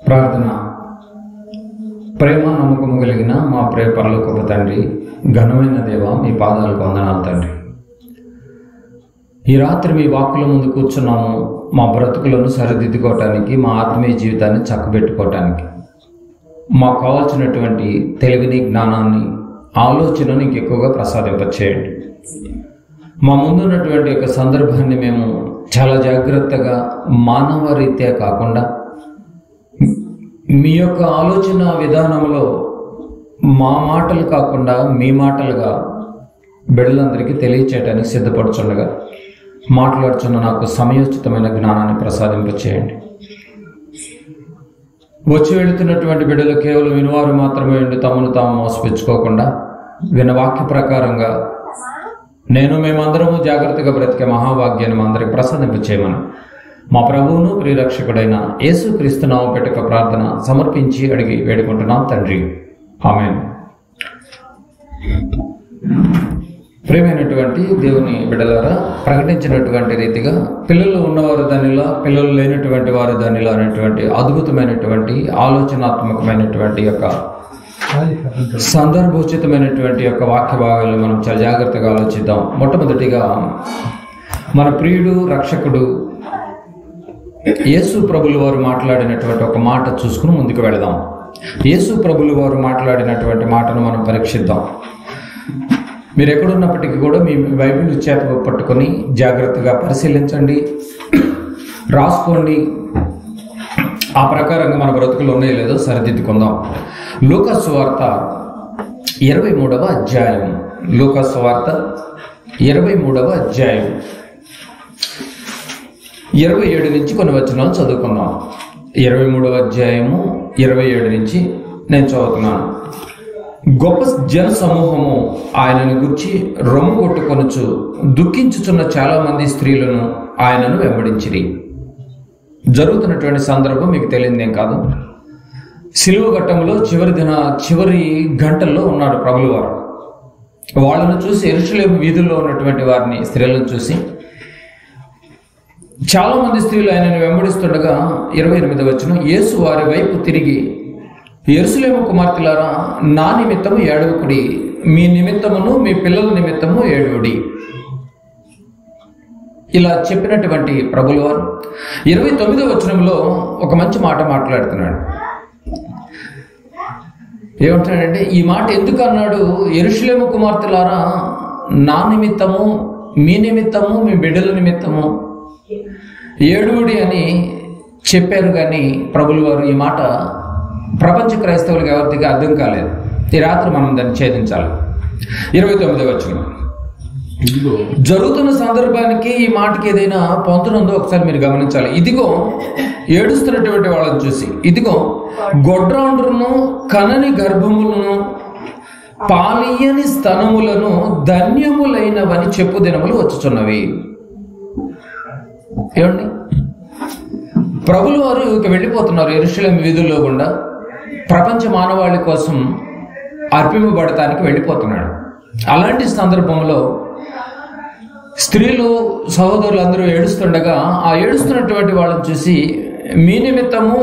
ప్రార్థన. ప్రేమ నమ్మకము కలిగిన మా ప్రియ పరలోకపు తండ్రి, ఘనమైన దేవ, మీ పాదాలకు వందనాలు తండ్రి. ఈ రాత్రి మీ వాక్కుల ముందు కూర్చున్నాము. మా బ్రతుకులను సరిదిద్దుకోవటానికి, మా ఆత్మీయ జీవితాన్ని చక్కబెట్టుకోవటానికి, మాకు కావాల్సినటువంటి తెలివిని, జ్ఞానాన్ని, ఆలోచనను ఇంకెక్కువగా ప్రసాదింపచేయండి. మా ముందున్నటువంటి యొక్క సందర్భాన్ని మేము చాలా జాగ్రత్తగా, మానవ రీత్యా కాకుండా మీ యొక్క ఆలోచన విధానంలో మా మాటలు కాకుండా మీ మాటలుగా బిడ్డలందరికీ తెలియచేయడానికి సిద్ధపడుచుండగా మాట్లాడుచున్న నాకు సమయోచితమైన జ్ఞానాన్ని ప్రసాదింపచేయండి. వచ్చి వెళుతున్నటువంటి బిడ్డలు కేవలం వినువారు మాత్రమే ఉండి తమను తాము మోసపుచ్చుకోకుండా విన్న వాక్య ప్రకారంగా మేమందరము జాగ్రత్తగా బ్రతికే మహాభాగ్యాన్ని మా అందరికి ప్రసాదింపచేయమని మా ప్రభువును ప్రియరక్షకుడైన యేసు క్రీస్తు నామమున పెట్టక ప్రార్థన సమర్పించి అడిగి వేడుకుంటున్నాం తండ్రి, ఆమేన్. ప్రియమైనటువంటి దేవుని బిడ్డలారా, ప్రకటించినటువంటి రీతిగా పిల్లలు ఉన్నవారు దానిలా, పిల్లలు లేనటువంటి వారు దానిలా అనేటువంటి అద్భుతమైనటువంటి ఆలోచనాత్మకమైనటువంటి యొక్క సందర్భోచితమైనటువంటి యొక్క వాక్య భాగాలను మనం చాలా జాగ్రత్తగా ఆలోచిద్దాం. మొట్టమొదటిగా మన ప్రియుడు, రక్షకుడు యేసు ప్రభులు వారు మాట్లాడినటువంటి ఒక మాట చూసుకుని ముందుకు వెళదాం. యేసు ప్రభులు వారు మాట్లాడినటువంటి మాటను మనం పరీక్షిద్దాం. మీరు ఎక్కడున్నప్పటికీ కూడా మీ బైబిల్ చేత పట్టుకొని జాగ్రత్తగా పరిశీలించండి, రాసుకోండి. ఆ ప్రకారంగా మన బ్రతుకులు ఉన్నాయో లేదో సరిదిద్దుకుందాం. లూకా సువార్త 23వ అధ్యాయం. లూకా సువార్త 23వ అధ్యాయం 27 నుంచి కొన్ని వచనాలు చదువుకుందాం. 23వ అధ్యాయము 27 నుంచి నేను చదువుతున్నాను. గొప్ప జన సమూహము ఆయనను గుర్చి రొమ్ము కొట్టుకొనుచు దుఃఖించుచున్న చాలా మంది స్త్రీలను ఆయనను వెంబడించిరి. జరుగుతున్నటువంటి సందర్భం మీకు తెలియదేం కాదు. సిలువ ఘట్టంలో చివరి గంటల్లో ఉన్నాడు ప్రభులు వారు. వాళ్ళను చూసి యెరూషలేము వీధుల్లో ఉన్నటువంటి వారిని, స్త్రీలను చూసి చాలా మంది స్త్రీలు ఆయనను వెంబడిస్తుండగా 28వ వచనం, యేసు వారి వైపు తిరిగి, యెరూషలేము కుమార్తెలారా, నా నిమిత్తము ఏడవకుడి, మీ నిమిత్తమును మీ పిల్లల నిమిత్తము ఏడవడి. ఇలా చెప్పినటువంటి ప్రభుల వారు 29వ వచనంలో ఒక మంచి మాట మాట్లాడుతున్నాడు. ఏమంటాడంటే, ఈ మాట ఎందుకు అన్నాడు? యెరూషలేము కుమార్తెలారా, నా నిమిత్తము, మీ నిమిత్తము, మీ బిడ్డల నిమిత్తము ఏడుగుడి అని చెప్పారు. కానీ ప్రభులు వారు ఈ మాట ప్రపంచ క్రైస్తవులకు ఎవరికి అర్థం కాలేదు. ఈ రాత్రి మనం దాన్ని ఛేదించాలి. 29వ వచనం. జరుగుతున్న సందర్భానికి ఈ మాటకి ఏదైనా పొంతనుందో ఒకసారి మీరు గమనించాలి. ఇదిగో ఏడుస్తున్నటువంటి వాళ్ళని చూసి, ఇదిగో గొడ్రాండ్రును, కనని గర్భములను, పాలియని స్తనములను ధన్యములైనవని చెప్పు దినములు వచ్చుచున్నవి. ఏమండి, ప్రభులు వారు ఇక వెళ్ళిపోతున్నారు యెరూషలేము వీధుల్లో గుండా. ప్రపంచ మానవాళి కోసం అర్పింపబడటానికి వెళ్ళిపోతున్నాడు. అలాంటి సందర్భంలో స్త్రీలు, సహోదరులు అందరూ ఏడుస్తుండగా ఆ ఏడుస్తున్నటువంటి వాళ్ళని చూసి, మీ నిమిత్తము,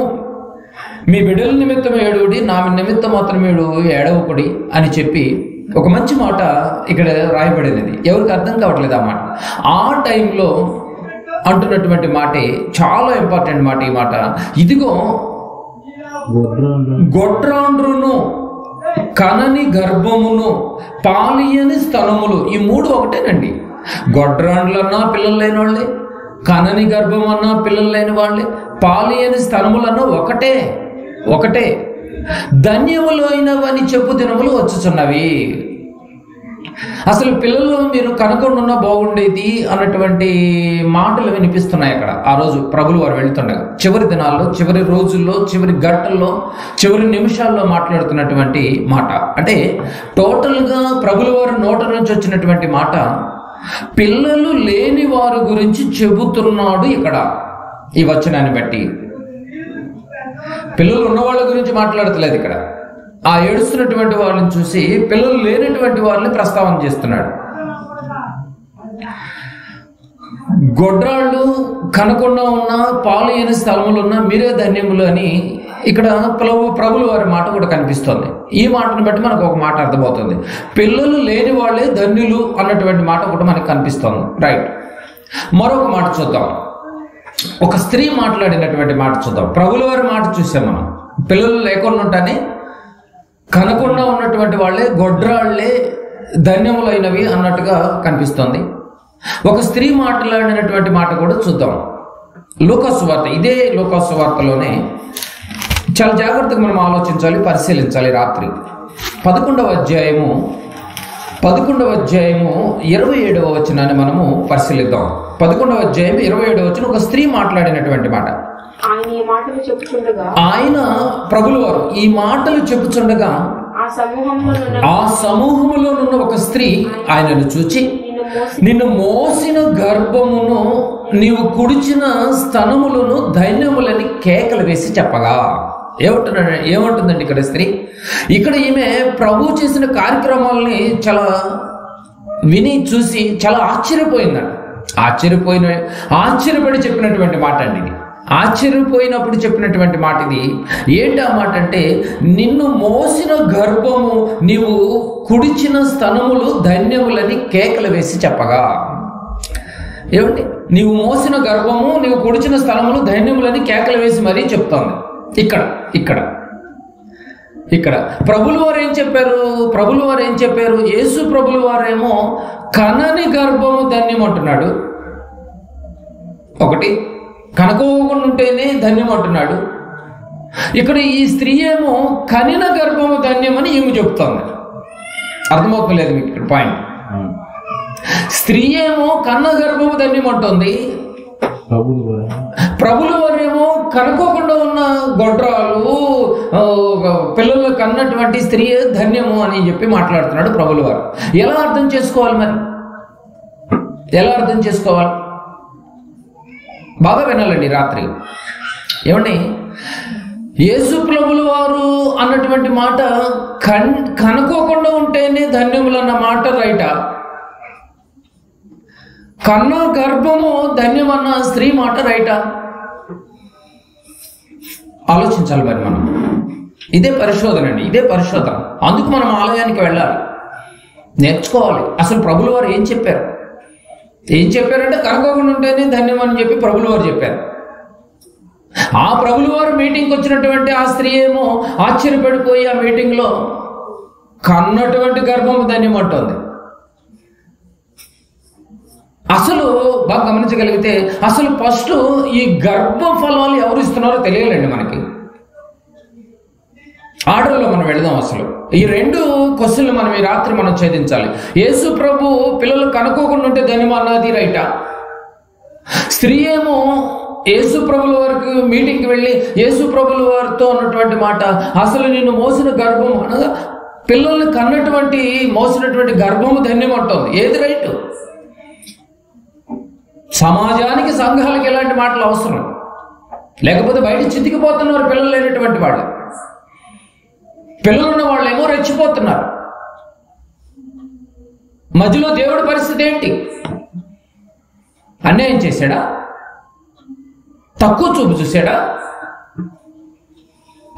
మీ బిడ్డల నిమిత్తం ఏడుగుడి, నా నిమిత్తం మాత్రం ఏడవకుడి అని చెప్పి ఒక మంచి మాట ఇక్కడ రాయబడినది. ఎవరికి అర్థం కావట్లేదు ఆ మాట. ఆ టైంలో అంటున్నటువంటి మాటే చాలా ఇంపార్టెంట్ మాట. ఈ మాట, ఇదిగో గొడ్రాండ్రును, కనని గర్భమును, పాలియని స్తనములు. ఈ మూడు ఒకటేనండి. గొడ్రాండ్లన్నా పిల్లలు లేని వాళ్ళే, కనని గర్భం అన్నా పిల్లలు లేని వాళ్ళే, పాలియని స్తనములన్నా ఒకటే. ధన్యములు అయినవని చెప్పు దినములు వచ్చుచున్నవి. అసలు పిల్లలు మీరు కనుకొండున్నా బాగుండేది అన్నటువంటి మాటలు వినిపిస్తున్నాయి అక్కడ. ఆ రోజు ప్రభులు వారు వెళ్తుండగా, చివరి దినాల్లో, చివరి రోజుల్లో, చివరి గంటల్లో, చివరి నిమిషాల్లో మాట్లాడుతున్నటువంటి మాట. అంటే టోటల్గా ప్రభుల వారి నోట నుంచి వచ్చినటువంటి మాట పిల్లలు లేని వారి గురించి చెబుతున్నాడు ఇక్కడ. ఈ వచనాన్ని బట్టి పిల్లలు ఉన్న వాళ్ళ గురించి మాట్లాడతలేదు ఇక్కడ. ఆ ఏడుస్తున్నటువంటి వాళ్ళని చూసి పిల్లలు లేనటువంటి వాళ్ళని ప్రస్తావన చేస్తున్నాడు. గొడ్రాళ్ళు కనకుండా ఉన్న పాలు లేని స్థలములు ఉన్న మీరే ధన్యములు అని ఇక్కడ ప్రభులు వారి మాట కూడా కనిపిస్తుంది. ఈ మాటను బట్టి మనకు ఒక మాట అర్థమవుతుంది. పిల్లలు లేని వాళ్ళే ధన్యులు అన్నటువంటి మాట కూడా మనకు కనిపిస్తుంది. రైట్. మరొక మాట చూద్దాం. ఒక స్త్రీ మాట్లాడినటువంటి మాట చూద్దాం. ప్రభుల వారి మాట చూసాం మనం. పిల్లలు లేకుండా ఉంటానే కనకుండా ఉన్నటువంటి వాళ్ళే గొడ్రాళ్లే ధన్యములైనవి అన్నట్టుగా కనిపిస్తుంది. ఒక స్త్రీ మాట్లాడినటువంటి మాట కూడా చూద్దాం. లూకాసు వార్త, ఇదే లూకాసు వార్తలోనే చాలా జాగ్రత్తగా మనం ఆలోచించాలి, పరిశీలించాలి. రాత్రి 11వ అధ్యాయము 27వ వచనాన్ని మనము పరిశీలిద్దాం. 11వ అధ్యాయం 27వ వచనం ఒక స్త్రీ మాట్లాడినటువంటి మాట. ఆయన ప్రభుల వారు ఈ మాటలు చెప్పుచుండగా ఆ సమూహములోనున్న ఒక స్త్రీ ఆయనను చూచి, నిన్ను మోసిన గర్భమును నీవు కుడిచిన స్తనములను ధైన్యములని కేకలు వేసి చెప్పగా. ఏమంటుందండి ఇక్కడ స్త్రీ? ఇక్కడ ఈమె ప్రభు చేసిన కార్యక్రమాలని చాలా విని చూసి చాలా ఆశ్చర్యపడి చెప్పినటువంటి మాట అండి ఇది. ఆశ్చర్యపోయినప్పుడు చెప్పినటువంటి మాట ఇది. ఏంటి ఆ మాట అంటే, నిన్ను మోసిన గర్భము నీవు కుడిచిన స్తనములు ధన్యములని కేకలు వేసి చెప్పగా. ఏమండి? నీవు మోసిన గర్భము నీవు కుడిచిన స్తనములు ధన్యములని కేకలు వేసి మరీ చెప్తోంది. ఇక్కడ ప్రభులు వారు ఏం చెప్పారు? యేసు ప్రభులు వారేమో కనని గర్భము ధన్యం అంటున్నాడు. ఒకటి, కనుకోకుండా ఉంటేనే ధన్యం అంటున్నాడు. ఇక్కడ ఈ స్త్రీ ఏమో కనిన గర్భము ధన్యం అని ఈమె చెప్తోంది. అర్థమవుతలేదు మీకు ఇక్కడ పాయింట్. స్త్రీ ఏమో కన్న గర్భము ధన్యం అంటుంది. ప్రభులు వారేమో కనుకోకుండా ఉన్న గొడ్రాలు పిల్లలు కన్నటువంటి స్త్రీ ధన్యము అని చెప్పి మాట్లాడుతున్నాడు ప్రభులు వారు. ఎలా అర్థం చేసుకోవాలి మరి? ఎలా అర్థం చేసుకోవాలి? బాగా వినాలండి రాత్రి. ఏమండి, యేసు ప్రభులు వారు అన్నటువంటి మాట కనుకోకుండా ఉంటేనే ధన్యములు అన్న మాట రైటా? కన్న గర్భము ధన్యమన్న స్త్రీ మాట రైటా? ఆలోచించాలి మరి మనం. ఇదే పరిశోధన అండి, ఇదే పరిశోధన. అందుకు మనం ఆలయానికి వెళ్ళాలి, నేర్చుకోవాలి. అసలు ప్రభులు వారు ఏం చెప్పారంటే కనుకోకుండా ఉంటేనే ధన్యం అని చెప్పి ప్రభులు వారు చెప్పారు. ఆ ప్రభులు వారు మీటింగ్కి వచ్చినటువంటి ఆ స్త్రీ ఏమో ఆశ్చర్యపడిపోయి ఆ మీటింగ్లో కన్నటువంటి గర్భము ధన్యం అంటోంది. అసలు బాగా గమనించగలిగితే అసలు ఫస్ట్ ఈ గర్భఫలాలు ఎవరు ఇస్తున్నారో తెలియాలండి మనకి. ఆర్డర్లో మనం వెళదాం. అసలు ఈ 2 క్వశ్చన్లు మనం ఈ రాత్రి మనం ఛేదించాలి. యేసు ప్రభు పిల్లలు కనుక్కోకుండా ఉంటే ధన్యం అన్నది రైటా? స్త్రీ ఏమో యేసు ప్రభుల వారికి మీటింగ్కి వెళ్ళి యేసు ప్రభుల వారితో అన్నటువంటి మాట, అసలు నిన్ను మోసిన గర్భం అనగా పిల్లల్ని కన్నటువంటి మోసినటువంటి గర్భము ధన్యం అంటోంది. ఏది రైట్? సమాజానికి, సంఘాలకు ఎలాంటి మాటలు అవసరం? లేకపోతే బయట చితికిపోతున్నారు పిల్లలు లేనటువంటి వాళ్ళు. పిల్లలున్న వాళ్ళు ఏమో రెచ్చిపోతున్నారు. మధ్యలో దేవుడి పరిస్థితి ఏంటి? అన్యాయం చేశాడా? తక్కువ చూపు చూశాడా?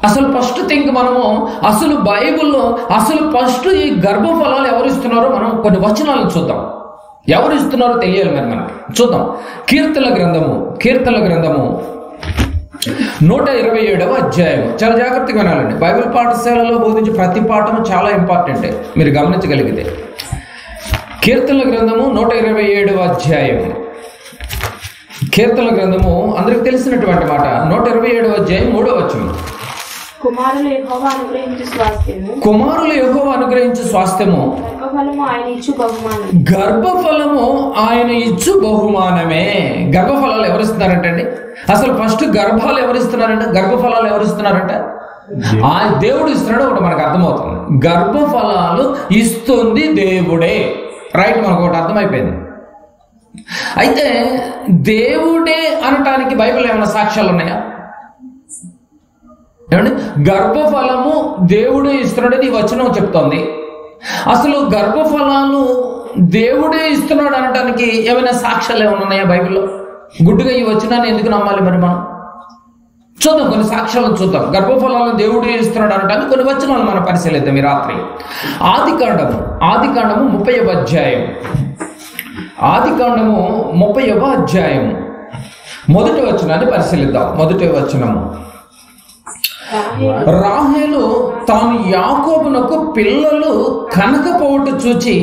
అసలు ఫస్ట్ థింక్ మనము అసలు బైబిల్లో అసలు ఫస్ట్ ఈ గర్భఫలాలు ఎవరు ఇస్తున్నారో మనం కొన్ని వచనాలను చూద్దాం. ఎవరు ఇస్తున్నారో తెలియాలి మరి మనకి. చూద్దాం. కీర్తనల గ్రంథము 127వ అధ్యాయం. చాలా జాగ్రత్తగా వినాలండి. బైబిల్ పాఠశాలలో బోధించే ప్రతి పాఠము చాలా ఇంపార్టెంట్, మీరు గమనించగలిగితే. కీర్తనల గ్రంథము 127వ అధ్యాయం. కీర్తనల గ్రంథము అందరికి తెలిసినటువంటి మాట. 127వ అధ్యాయం 3వ వచనం. కుమారులు యెహోవా అనుగ్రహించు స్వాస్థ్యము గర్భఫలము ఆయన ఇచ్చు బహుమానమే. గర్భఫలాలు ఎవరిస్తున్నారంటే అండి? అసలు ఫస్ట్ గర్భాలు ఎవరిస్తున్నారంటే, గర్భఫలాలు ఎవరిస్తున్నారంటే ఆ దేవుడు ఇస్తున్నాడు. ఒకటి మనకు అర్థమవుతుంది. గర్భఫలాలు ఇస్తుంది దేవుడే. రైట్, మనకు ఒకటి అర్థమైపోయింది. అయితే దేవుడే అనటానికి బైబిల్ ఏమైనా సాక్ష్యాలు ఉన్నాయా? ఏమండి, గర్భఫలము దేవుడే ఇస్తున్నాడని ఈ వచనం చెప్తోంది. అసలు గర్భఫలాలు దేవుడే ఇస్తున్నాడు అనటానికి ఏమైనా సాక్ష్యాలు ఏమైనా ఉన్నాయా బైబిల్లో? గుడ్డుగా ఈ వచనాన్ని ఎందుకు నమ్మాలి మరి మనం? చూద్దాం, కొన్ని సాక్ష్యాలను చూద్దాం. గర్భఫలాలను దేవుడు ఇస్తున్నాడు అనడానికి కొన్ని వచనాలు మనం పరిశీలిద్దాం ఈ రాత్రి. ఆదికాండము 30వ అధ్యాయం. ఆదికాండము 30వ అధ్యాయం మొదటి వచనాన్ని పరిశీలిద్దాం. మొదటి వచనము, రాహేలు తాను యాకోబునకు పిల్లలు కనకపోవట చూచి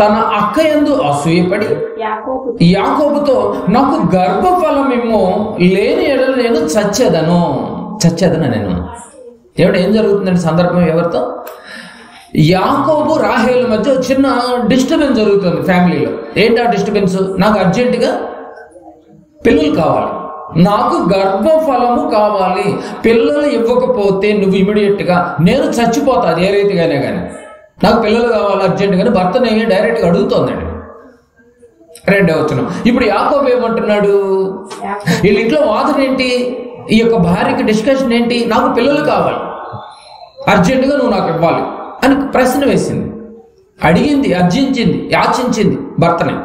తన అక్క యందు అసూయపడి యాకోబుతో, నాకు గర్భఫలమేమో లేని ఎడల నేను చచ్చేదను నేను. ఏమిటి ఏం జరుగుతుందండి సందర్భం? ఎవరితో? యాకోబు రాహేలు మధ్య చిన్న డిస్టర్బెన్స్ జరుగుతుంది ఫ్యామిలీలో. ఏంటి ఆ డిస్టర్బెన్స్? నాకు అర్జెంటుగా పిల్లలు కావాలి, నాకు గర్భఫలము కావాలి, పిల్లలు ఇవ్వకపోతే నువ్వు ఇమీడియట్గా నేను చచ్చిపోతా, అది ఏ రీతిగానే కానీ నాకు పిల్లలు కావాలి అర్జెంటుగానే భర్తని డైరెక్ట్గా అడుగుతోందండి. రెండవ వచనం, ఇప్పుడు యాకోబు ఏమంటున్నాడు? వీళ్ళ ఇంట్లో వాదన ఏంటి? ఈ యొక్క భార్యకి డిస్కషన్ ఏంటి? నాకు పిల్లలు కావాలి, అర్జెంటుగా నువ్వు నాకు ఇవ్వాలి అని ప్రశ్న వేసింది, అడిగింది, అర్జించింది, యాచించింది భర్తని.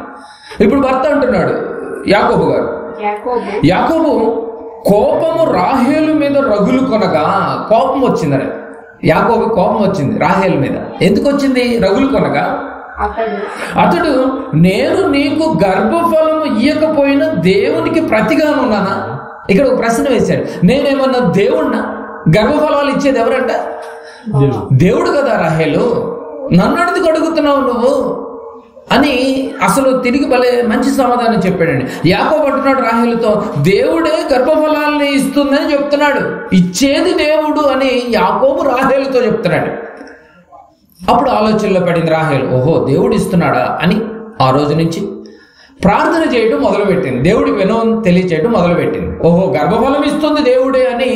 ఇప్పుడు భర్త అంటున్నాడు, యాకోబు గారు, యాకోబు కోపము రాహేలు మీద రగులు కొనగా, కోపం వచ్చిందని యాకోబు కోపం వచ్చింది రాహేలు మీద. ఎందుకు వచ్చింది? రగులు కొనగా అతడు, నేను నీకు గర్భఫలము ఇయ్యకపోయినా దేవునికి ప్రతిగాను ఉన్నానా? ఇక్కడ ఒక ప్రశ్న వేశాడు. నేనేమన్నా దేవుణ్ణా? గర్భఫలాలు ఇచ్చేది ఎవరంట? దేవుడు కదా రాహేలు, నన్ను అడిగి అడుగుతున్నావు నువ్వు అని అసలు తిరిగి భలే మంచి సమాధానం చెప్పాడండి. యాకోబు అంటున్నాడు రాహేలుతో, దేవుడే గర్భఫలాల్ని ఇస్తుందని చెప్తున్నాడు, ఇచ్చేది దేవుడు అని యాకోబు రాహేలుతో చెప్తున్నాడు. అప్పుడు ఆలోచనలో పడింది రాహేలు, ఓహో దేవుడు ఇస్తున్నాడా అని. ఆ రోజు నుంచి ప్రార్థన చేయడం మొదలుపెట్టింది, దేవుడికి వినవం తెలియచేయడం మొదలుపెట్టింది. ఓహో గర్భఫలం ఇస్తుంది దేవుడే అని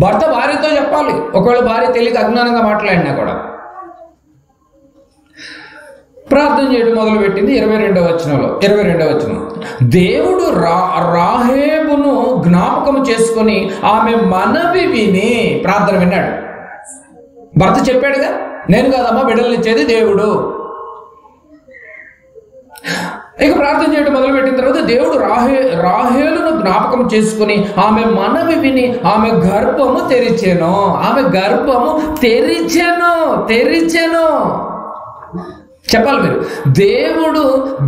భర్త భార్యతో చెప్పాలి, ఒకవేళ భార్య తెలియక అజ్ఞానంగా మాట్లాడినా కూడా. ప్రార్థన చేయడం మొదలుపెట్టింది. 22వ వచనం, దేవుడు రాహేబును జ్ఞాపకం చేసుకొని ఆమె మనవి విని ప్రార్థన విన్నాడు. భర్త చెప్పాడుగా, నేను కాదమ్మా బిడ్డలు ఇచ్చేది దేవుడు. ఇక ప్రార్థన చేయడం మొదలుపెట్టిన తర్వాత దేవుడు రాహేలును జ్ఞాపకం చేసుకుని ఆమె మనవి విని ఆమె గర్భము తెరిచెను. చెప్పాలి మీరు, దేవుడు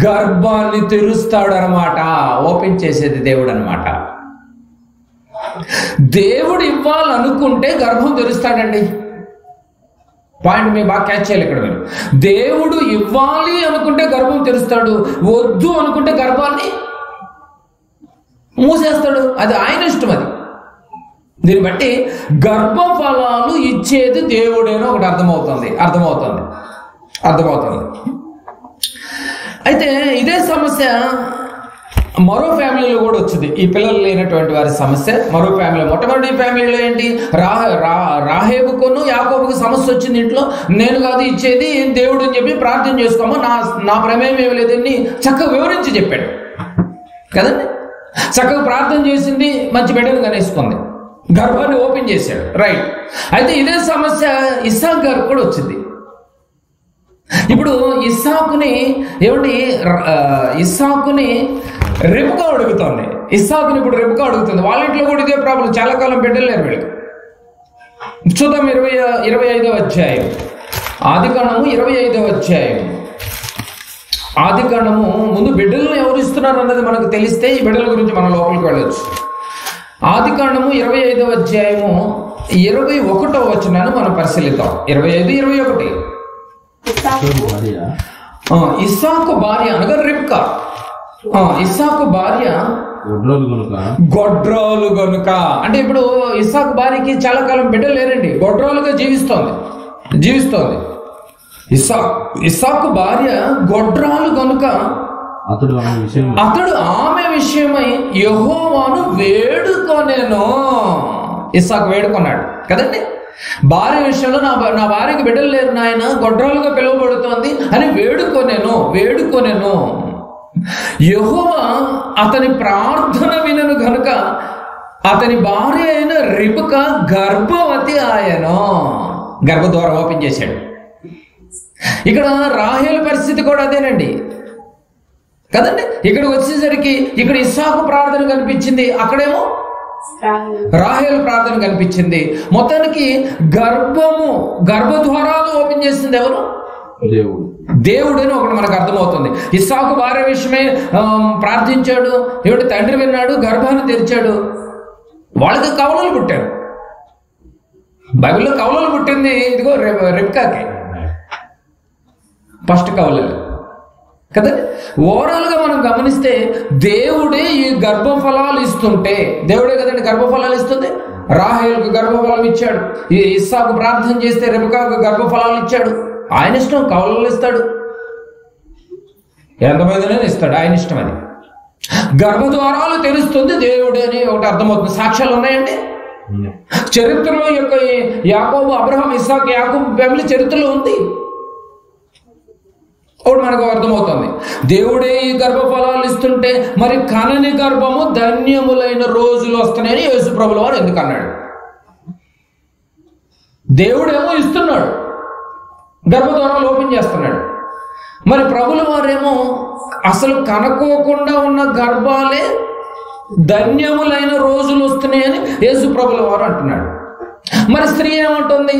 గర్భాన్ని తెరుస్తాడు అనమాట, ఓపెన్ చేసేది దేవుడు అనమాట. దేవుడు ఇవ్వాలనుకుంటే గర్భం తెరుస్తాడండి. పాయింట్ మీరు బాగా క్యాచ్ చేయాలి ఇక్కడ. మీరు దేవుడు ఇవ్వాలి అనుకుంటే గర్భం తెరుస్తాడు, వద్దు అనుకుంటే గర్భాన్ని మూసేస్తాడు. అది ఆయన ఇష్టం. అది దీన్ని బట్టి గర్భఫలాలు ఇచ్చేది దేవుడేనో ఒకటి అర్థమవుతుంది. అయితే ఇదే సమస్య మరో ఫ్యామిలీలో కూడా వచ్చింది. ఈ పిల్లలు లేనటువంటి వారి సమస్య మరో ఫ్యామిలీ. మొట్టమొదటి ఫ్యామిలీలో ఏంటి? రాహేబుకును యాకోబుకు సమస్య వచ్చింది ఇంట్లో. నేను కాదు ఇచ్చేది దేవుడు అని చెప్పి ప్రార్థన చేసుకోమో, నా ప్రమేయం ఏమి లేదని చక్కగా వివరించి చెప్పాడు కదండి. చక్కగా ప్రార్థన చేసింది, మంచి బిడ్డను కనేసుకుంది, గర్భాన్ని ఓపెన్ చేశాడు. రైట్. అయితే ఇదే సమస్య ఇస్సాకు గారికి కూడా వచ్చింది. ఇప్పుడు ఇస్సాకుని రెబెకా అడుగుతుంది. ఇప్పుడు రెబెకా అడుగుతుంది. వాళ్ళ ఇంట్లో కూడా ఇదే ప్రాబ్లం, చాలా కాలం బిడ్డలు లేరు వీళ్ళకి. చూద్దాం 25వ అధ్యాయం. ఆదికాండము 25వ అధ్యాయం. ఆదికాండము ముందు బిడ్డలను ఎవరు ఇస్తున్నారు అన్నది మనకు తెలిస్తే ఈ బిడ్డల గురించి మనం లోపలికి వెళ్ళొచ్చు. ఆదికాండము 25వ అధ్యాయము 21వ వచనాన్ని మనం పరిశీలిద్దాం. 25, 21. ఇస్సాకు భార్య అనగా రిబ్కా. ఇస్సాకు భార్య గొడ్రాలు గనుక, అంటే ఇప్పుడు ఇస్సాకు భార్యకి చాలా కాలం బిడ్డలు లేరండి, గొడ్రాలుగా జీవిస్తోంది. ఇస్సాకు భార్య గొడ్రాలు గనుక అతడు ఆమె విషయమై యెహోవాను వేడుకొనెను. ఇస్సాకు వేడుకున్నాడు కదండి. భార్య విషయంలో నా భార్యకి బిడ్డలు లేరు నాయన, గొడ్రాలుగా పిలువబడుతోంది అని వేడుకొనెను. యెహోవా అతని ప్రార్థన వినను గనుక అతని భార్య అయిన రిబ్కా గర్భవతి ఆయను. గర్భద్వారం ఓపెన్ చేశాడు. ఇక్కడ రాహేలు పరిస్థితి కూడా అదేనండి కదండి. ఇక్కడ వచ్చేసరికి ఇక్కడ ఇస్సాకు ప్రార్థన కనిపించింది, అక్కడేమో రాహేలు ప్రార్థన కనిపించింది. మొత్తానికి గర్భద్వారాలు ఓపెన్ చేసింది ఎవరు? దేవుడు అని ఒకటి మనకు అర్థమవుతుంది. ఇస్సాకు భార్య విషయమే ప్రార్థించాడు, ఏమిటి తండ్రి విన్నాడు, గర్భాన్ని తెరిచాడు. వాళ్ళకి కవలలు పుట్టారు. బైబిల్లో కవలలు పుట్టింది ఇదిగో రిబ్కాకి, ఫస్ట్ కవలలు కదండి. ఓవరాల్ గా మనం గమనిస్తే దేవుడే ఈ గర్భఫలాలు ఇస్తుంటే, దేవుడే కదండి గర్భఫలాలు ఇస్తుంది. రాహేలుకు గర్భఫలం ఇచ్చాడు, ఈ ఇస్సాకు ప్రార్థన చేస్తే రిబ్కాకు గర్భఫలాలు ఇచ్చాడు. ఆయన ఇష్టం, కవలలు ఇస్తాడు, ఎంతమందినైనా ఇస్తాడు, ఆయన ఇష్టం. అది గర్భద్వారాలు తెలుస్తుంది దేవుడే అని ఒకటి అర్థమవుతుంది. సాక్ష్యాలు ఉన్నాయండి చరిత్రలో. యొక్క యాకోబు, అబ్రహాం, ఇస్సాకు, యాకోబు ఫ్యామిలీ చరిత్రలో ఉంది. ఒకటి మనకు అర్థమవుతుంది, దేవుడే ఈ గర్భఫలాలు ఇస్తుంటే మరి కనని గర్భము ధన్యములైన రోజులు వస్తున్నాయని యేసు ప్రభుల వారు ఎందుకు అన్నాడు? దేవుడేమో ఇస్తున్నాడు, గర్భద్వారాలు ఓపెన్ చేస్తున్నాడు. మరి ప్రభుల వారేమో అసలు కనుక్కోకుండా ఉన్న గర్భాలే ధన్యములైన రోజులు వస్తున్నాయని యేసు ప్రభుల వారు అంటున్నాడు. మరి స్త్రీ ఏమంటుంది?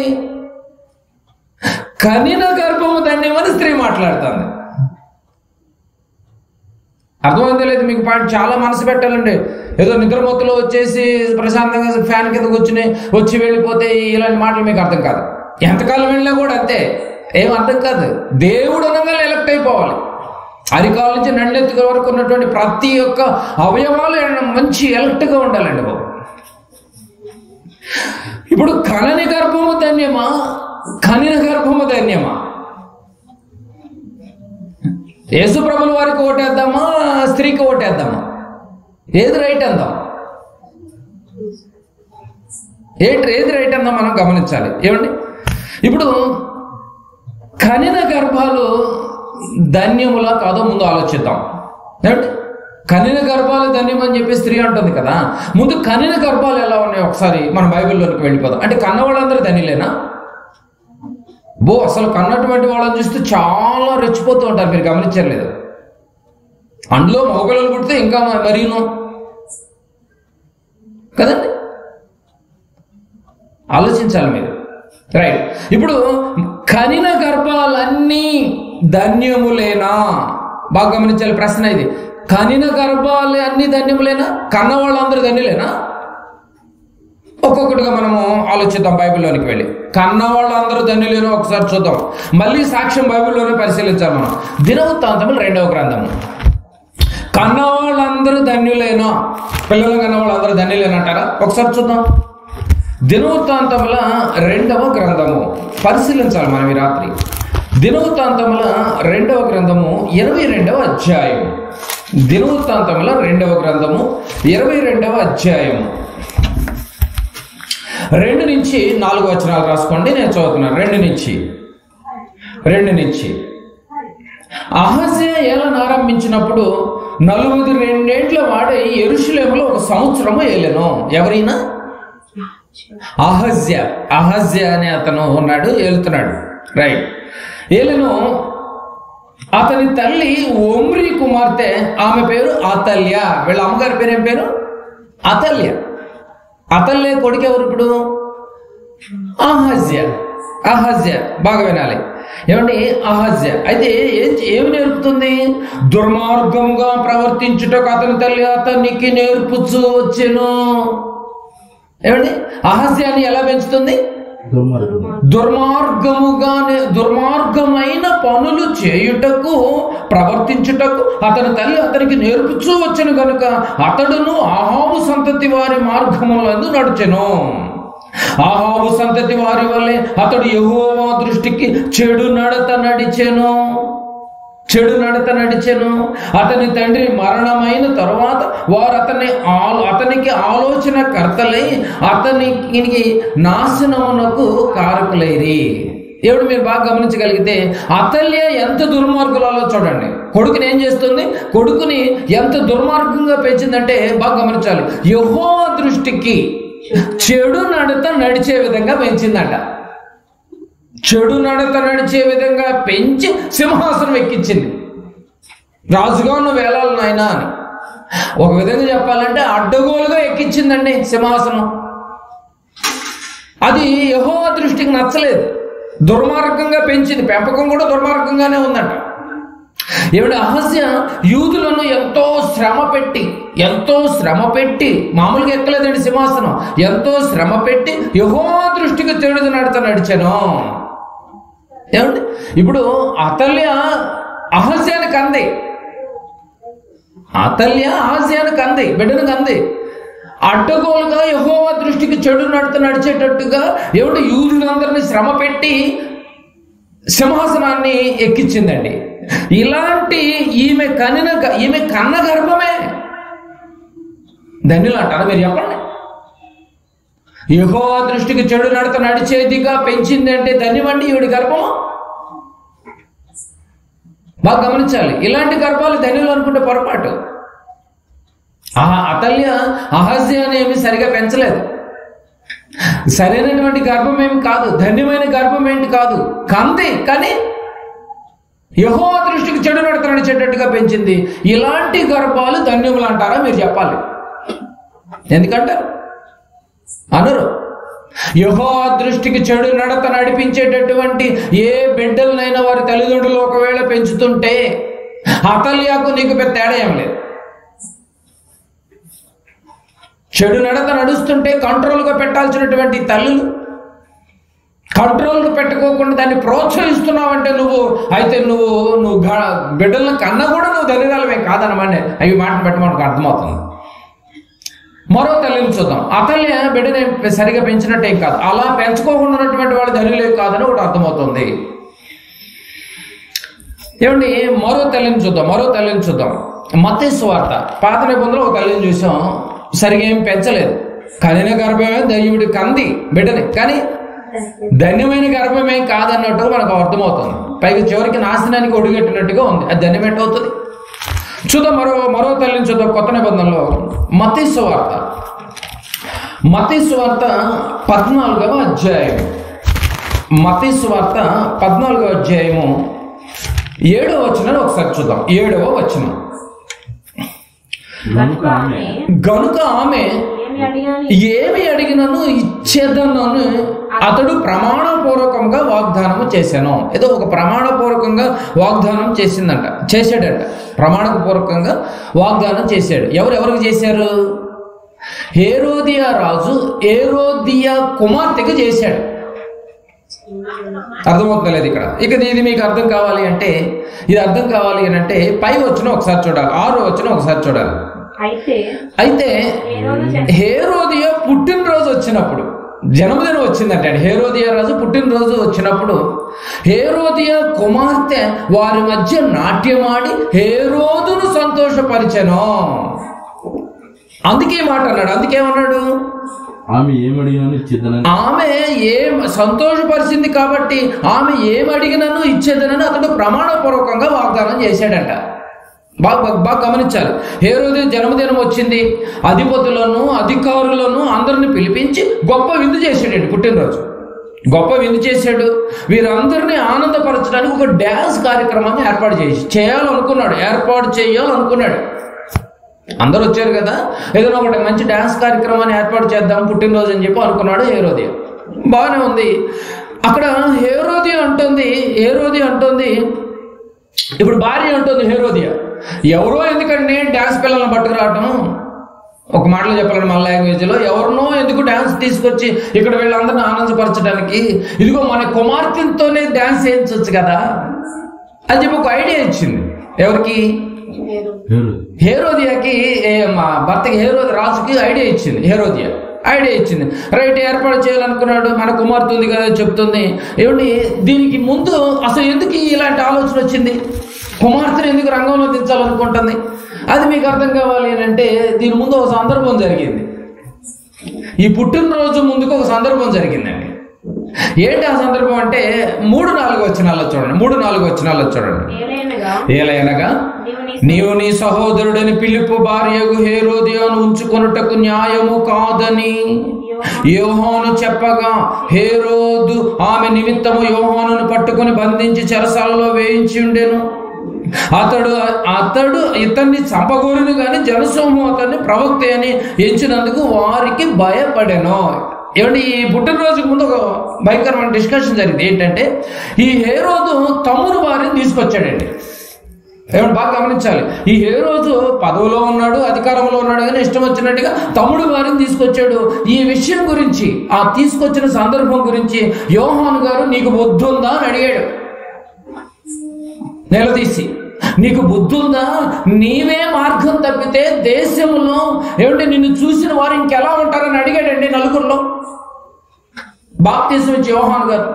కనిన గర్భము ధన్యమని స్త్రీ మాట్లాడుతుంది. అర్థమైందో లేదు మీకు? పాయింట్ చాలా మనసు పెట్టాలండి. ఏదో నిద్రమత్తులో వచ్చేసి ప్రశాంతంగా ఫ్యాన్ కిందకు వచ్చి వెళ్ళిపోతే ఇలాంటి మాటలు మీకు అర్థం కాదు. ఎంతకాలం వెళ్ళినా కూడా అంతే, ఏం అర్థం కాదు. దేవుడు అనగా ఎలక్ట్ అయిపోవాలి. అరికాల నుంచి నన్నెత్తుక వరకు ఉన్నటువంటి ప్రతి ఒక్క అవయవాలు మంచి ఎలక్ట్గా ఉండాలండి బాబు. ఇప్పుడు కనని గర్భము ధన్యమా, కనిన గర్భము ధన్యమా? యేసు ప్రభుల వారికి ఓటేద్దామా, స్త్రీకి ఓటేద్దామా? ఏది రైట్ అందాం? ఏది రైట్ అందాం మనం గమనించాలి. ఏమండి ఇప్పుడు కనిన గర్భాలు ధన్యములా కాదో ముందు ఆలోచిద్దాం. ఏమంటే కనిన గర్భాలు ధన్యం అని చెప్పి స్త్రీ అంటుంది కదా, ముందు కనిన గర్భాలు ఎలా ఉన్నాయో ఒకసారి మనం బైబిల్లోకి వెళ్ళిపోదాం. అంటే కన్న వాళ్ళందరూ ధన్యులేనా? అసలు కన్నటువంటి వాళ్ళని చూస్తే చాలా రెచ్చిపోతూ ఉంటారు, మీరు గమనించలేదు? అందులో మగపిల్లలు పుడితే ఇంకా మరీను కదండి, ఆలోచించాలి మీరు. రైట్. ఇప్పుడు కనిన గర్భాలన్నీ ధన్యములేనా? బాగా గమనించాలి ప్రశ్న ఇది. కనిన గర్భాలు అన్ని ధన్యములేనా? కన్న వాళ్ళందరూ ధన్యులేనా? ఒక్కొక్కటిగా మనము ఆలోచిద్దాం బైబిల్లోనికి వెళ్ళి. కన్న వాళ్ళందరూ ధన్యులేనో ఒకసారి చూద్దాం. మళ్ళీ సాక్ష్యం బైబిల్లోనే పరిశీలించాలి మనం. దినవృత్తాంతములు 2వ గ్రంథము. కన్న వాళ్ళందరూ ధన్యులేనా? పిల్లలు కన్న వాళ్ళందరూ ధన్యులేనంటారా? ఒకసారి చూద్దాం. దినవృత్తాంతముల 2వ గ్రంథము పరిశీలించాలి మనం ఈ రాత్రి. దినవృత్తాంతముల 2వ గ్రంథము 22వ అధ్యాయం. దినవృత్తాంతముల 2వ గ్రంథము 22వ అధ్యాయము 2 నుంచి 4 వచనాలు రాసుకోండి, నేను చదువుతున్నాను. 2 నుంచి అహజ్యా ఏలన ఆరంభించినప్పుడు 42 ఏండ్ల వాడై యెరూషలేములో 1 సంవత్సరము ఏలెను. ఎవరైనా? అహజ్యా అనే అతను ఉన్నాడు, ఏలుతున్నాడు. రైట్. ఏలెను. అతని తల్లి ఒమ్రీ కుమార్తె, ఆమె పేరు అతల్య. వీళ్ళ అమ్మగారి పేరు ఏం పేరు? అతల్య. అతల్య కొడుకు ఎవరు ఇప్పుడు? అహజ్యా. బాగా వినాలి. ఏమండి? అహజ్యా అయితే ఏమి నేర్పుతుంది? దుర్మార్గంగా ప్రవర్తించుటకు అతని తల్లి అతనికి నేర్పుచూ వచ్చెను. ఏమండి? అహజ్యాన్ని ఎలా పెంచుతుంది? దుర్మార్గమైన పనులు చేయుటకు, ప్రవర్తించుటకు అతని తల్లి అతనికి నేర్పుచూ వచ్చెను గనుక అతడును అహాబు సంతతి వారి మార్గములందు నడిచెను. అహాబు సంతతి వారి వల్లే అతడు యెహోవా దృష్టికి చెడు నడత నడిచెను. అతని తండ్రి మరణమైన తరువాత వారు అతనికి ఆలోచన కర్తలై అతనికి నాశనమునకు కారకులైరి. ఎవడు మీరు బాగా గమనించగలిగితే అతల్య ఎంత దుర్మార్గులలో చూడండి. కొడుకుని ఏం చేస్తుంది? కొడుకుని ఎంత దుర్మార్గంగా పెంచిందంటే బాగా గమనించాలి. యెహోవా దృష్టికి చెడు నడత నడిచే విధంగా పెంచిందట. చెడు నడత నడిచే విధంగా పెంచి సింహాసనం ఎక్కించింది. రాజుగా నువ్వు వేలాలి నాయనా అని. ఒక విధంగా చెప్పాలంటే అడ్డగోలుగా ఎక్కించిందండి సింహాసనం. అది యెహోవా దృష్టికి నచ్చలేదు, దుర్మార్గంగా పెంచింది. పెంపకం కూడా దుర్మార్గంగానే ఉందంట. ఏమిటి, అహజ్యా యూదులను ఎంతో శ్రమ పెట్టి మామూలుగా ఎక్కలేదండి సింహాసనం, ఎంతో శ్రమ పెట్టి యెహోవా దృష్టికి తెడుదు నడత నడిచాను. ఏమండి, ఇప్పుడు అతల్య అహజ్యాని కంది, బిడ్డను కంది. అడ్డగోలుగా యెహోవా దృష్టికి చెడు నడత నడిచేటట్టుగా ఏమిటి యూదులందరినీ శ్రమ పెట్టి సింహాసనాన్ని ఎక్కించిందండి. ఇలాంటి ఈమె కన్న గర్భమే ధన్యులు అంటారా మీరు చెప్పండి? యెహోవా దృష్టికి చెడు నడత నడిచేదిగా పెంచింది అంటే ధన్యమండి ఈవిడి గర్భము. బాగా గమనించాలి, ఇలాంటి గర్భాలు ధన్యులు అనుకుంటే పొరపాటు. అతల్య అహజ్యాని ఏమి సరిగా పెంచలేదు. సరైనటువంటి గర్భం ఏమి కాదు, ధన్యమైన గర్భం ఏంటి కాదు, కంది. కానీ యెహోవా దృష్టికి చెడు నడత నడిచేటట్టుగా పెంచింది. ఇలాంటి గర్భాలు ధన్యములు అంటారా మీరు చెప్పాలి? ఎందుకంటారు? అనరు. యెహోవా దృష్టికి చెడు నడత నడిపించేటటువంటి ఏ బిడ్డలనైనా వారి తల్లిదండ్రులు ఒకవేళ పెంచుతుంటే అతల్యాకు నీకు పెద్ద తేడా ఏం లేదు. చెడు నడత నడుస్తుంటే కంట్రోల్గా పెట్టాల్సినటువంటి తల్లులు కంట్రోల్గా పెట్టుకోకుండా దాన్ని ప్రోత్సహిస్తున్నావంటే నువ్వు బిడ్డలను కన్నా కూడా నువ్వు ధన్యురాలమే కాదనమాట. అవి మాటను బట్టి మనకు అర్థమవుతుంది. మరో తల్లిని చూద్దాం. అతల్య బిడ్డని సరిగా పెంచినట్టేం కాదు, అలా పెంచుకోకుండా ఉన్నటువంటి వాళ్ళు ధన్యులే కాదని ఒకటి అర్థమవుతుంది. ఏమండి, మరో తల్లిని చూద్దాం. మత్తయి సువార్త పాత నిబంధనలో ఒక తల్లిని చూసాం, సరిగా ఏం పెంచలేదు, కనిన గర్భమే దయ్యుడి కంది బిడ్డని, కానీ ధన్యమైన గర్భమేం కాదన్నట్టు మనకు అర్థమవుతుంది. పైగా చివరికి నాశనానికి ఒడిగట్టినట్టుగా ఉంది. అది ధన్యం ఎట్టవుతుంది? చూద్దాం, మరో తల్లిని చూద్దాం. కొత్త నిబంధనలో మత్తయి సువార్త 14వ అధ్యాయం. మత్తయి సువార్త 14వ అధ్యాయము 7వ వచనాన్ని ఒకసారి చూద్దాం. 7వ వచనం. గనుక ఆమె ఏమి అడిగినను ఇచ్చేదనను అతడు ప్రమాణపూర్వకంగా వాగ్దానము చేశాను. ఏదో ఒక ప్రమాణపూర్వకంగా వాగ్దానం చేశాడట. ప్రమాణపూర్వకంగా వాగ్దానం చేశాడు. ఎవరికి చేశారు? హేరోదియా రాజు హేరోదియా కుమార్తెకి చేశాడు. అర్థమవుతలేదు ఇక్కడ. ఇది మీకు అర్థం కావాలి అంటే పై వచ్చిన ఒకసారి చూడాలి, 6వ వచ్చిన ఒకసారి చూడాలి. అయితే హేరోదియా పుట్టినరోజు వచ్చినప్పుడు, జన్మదినం వచ్చిందంటే హేరోదియా రాజు పుట్టినరోజు వచ్చినప్పుడు హేరోదియా కుమార్తె వారి మధ్య నాట్యమాడి హేరోదును సంతోషపరిచెను. అందుకే మాట అన్నాడు. అందుకేమన్నాడు? ఆమె ఏం సంతోషపరిచింది కాబట్టి ఆమె ఏమడిగినను ఇచ్చేదనని అతడు ప్రమాణపూర్వకంగా వాగ్దానం చేశాడంట. బాగా గమనించాలి. హేరోదియా జన్మదినం వచ్చింది, అధిపతులను అధికారులను అందరిని పిలిపించి గొప్ప విందు చేశాడండి. పుట్టినరోజు గొప్ప విందు చేశాడు. వీరందరినీ ఆనందపరచడానికి ఒక డ్యాన్స్ కార్యక్రమాన్ని ఏర్పాటు చేయాలనుకున్నాడు. అందరూ వచ్చారు కదా, ఏదైనా ఒకటి మంచి డ్యాన్స్ కార్యక్రమాన్ని ఏర్పాటు చేద్దాం పుట్టినరోజు అని చెప్పి అనుకున్నాడు హేరోదియా. బాగానే ఉంది. అక్కడ హేరోదియా అంటుంది, ఇప్పుడు భార్య అంటుంది హేరోదియా, ఎవరో ఎందుకండి డ్యాన్స్ పిల్లలను పట్టుకురావటం, ఒక మాటలో చెప్పాలంటే మన లాంగ్వేజ్లో, ఎవరినో ఎందుకు డ్యాన్స్ తీసుకొచ్చి ఇక్కడ వీళ్ళందరినీ ఆనందపరచడానికి, ఇదిగో మన కుమార్తెతోనే డ్యాన్స్ చేయించవచ్చు కదా అని చెప్పి ఒక ఐడియా ఇచ్చింది. ఎవరికి? హేరోదియాకి, మా భర్తకి రాజుకి ఐడియా ఇచ్చింది. హేరోదియా ఐడియా ఇచ్చింది. రైట్, ఏర్పాటు చేయాలనుకున్నాడు. మన కుమార్తె ఉంది కదా చెప్తుంది. ఏమండి, దీనికి ముందు అసలు ఎందుకు ఇలాంటి ఆలోచన వచ్చింది? కుమార్తెను ఎందుకు రంగంలో దించాలనుకుంటుంది? అది మీకు అర్థం కావాలి అని అంటే దీని ముందు ఒక సందర్భం జరిగింది. ఈ పుట్టినరోజు ముందుకు ఒక సందర్భం జరిగిందండి. ఏంటి ఆ సందర్భం అంటే 3-4 వచనాల్లో చూడండి. ఏలయనగా నీవు నీ సహోదరుడని పిలుపు భార్యకు హేరోదియాను ఉంచుకొనుటకు న్యాయము కాదని యోహాను చెప్పగా హేరోదు ఆమె నిమిత్తము యోహానును పట్టుకుని బంధించి చెరసాలలో వేయించి ఉండెను. అతడు ఇతన్ని చంపగోరును కానీ జనసమూహం అతన్ని ప్రవక్త అని ఎంచినందుకు వారికి భయపడెను. ఏమంటే ఈ పుట్టినరోజుకు ముందు ఒక భయంకరమైన డిస్కషన్ జరిగింది. ఏంటంటే ఈ హేరోదు తమ్ముడు వారిని తీసుకొచ్చాడండి. ఏమంటే బాగా గమనించాలి, ఈ హేరోదు పదవిలో ఉన్నాడు, అధికారంలో ఉన్నాడు, కానీ ఇష్టం వచ్చినట్టుగా తమ్ముడు వారిని తీసుకొచ్చాడు. ఈ విషయం గురించి, ఆ తీసుకొచ్చిన సందర్భం గురించి యోహాను గారు నీకు బుద్ధి ఉందా అని అడిగాడు. నిలదీసి, నీకు బుద్ధి ఉందా? నీవే మార్గం తప్పితే దేశంలో ఏమంటే నిన్ను చూసిన వారు ఇంకెలా ఉంటారని అడిగాడండి. నలుగురిలో బాప్తిసం ఇచ్చి యోహాను గారు